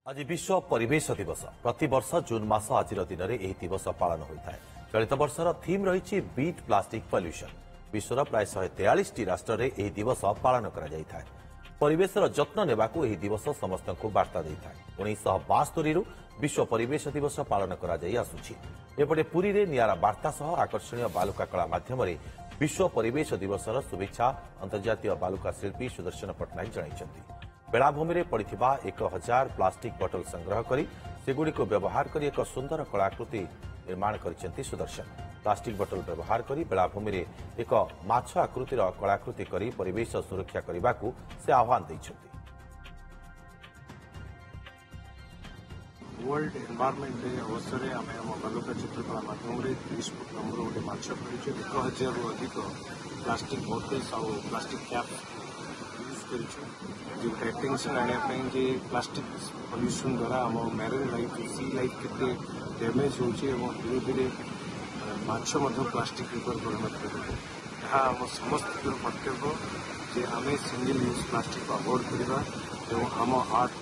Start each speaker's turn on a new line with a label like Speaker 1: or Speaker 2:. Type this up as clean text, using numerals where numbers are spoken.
Speaker 1: आज विश्व परिवेश दिवस प्रति वर्ष जून मास आज दिन में यह दिवस पालन होता है। चलित वर्षर थीम रही बीट प्लास्टिक पॉल्यूशन। विश्वर प्राय 143 राष्ट्र में यह दिवस पालन कर परिवेशर जत्न नेबाकू यह दिवस समस्त को वार्ता देता है। 1972 विश्व परिवेश दिवस पालन करपटे पुरी में निरा वार्ता सह आकर्षणीय बालुका कला माध्यम विश्व परिवेश दिवसर शुभेच्छा अंतर्जातीय बालुका शिल्पी सुदर्शन पट्टनायक जणाइछन्ति। बेलाभूमि में पड़ता 1000 प्लास्टिक बोतल संग्रह कर सेगुड़ी व्यवहार कर एक सुंदर कलाकृति निर्माण कर सुदर्शन। प्लास्टिक बोतल व्यवहार कर बेलाभूमि में एक माछ आकृतिर कलाकृति कर परिवेश सुरक्षा करने को से आह्वान देइछन्ति।
Speaker 2: वर्ल्ड एनवायरनमेंट डे अवसर में आम बालुका चित्रकला माध्यम 30 फुट लंबर गोटे माछ कर 1000 रु अधिक प्लास्टिक बोतल्स और प्लास्टिक कैप यूज कर अटेंशन आने प्लास्टिक पॉल्यूशन द्वारा आम मैरीन लाइफ सी लाइफ के डैमेज हो धीरे धीरे माछ प्लास्टिक परिणत कर आम समस्त कर्तव्य जे आम सिंगल यूज प्लास्टिक को अवॉइड करवा आम आर्ट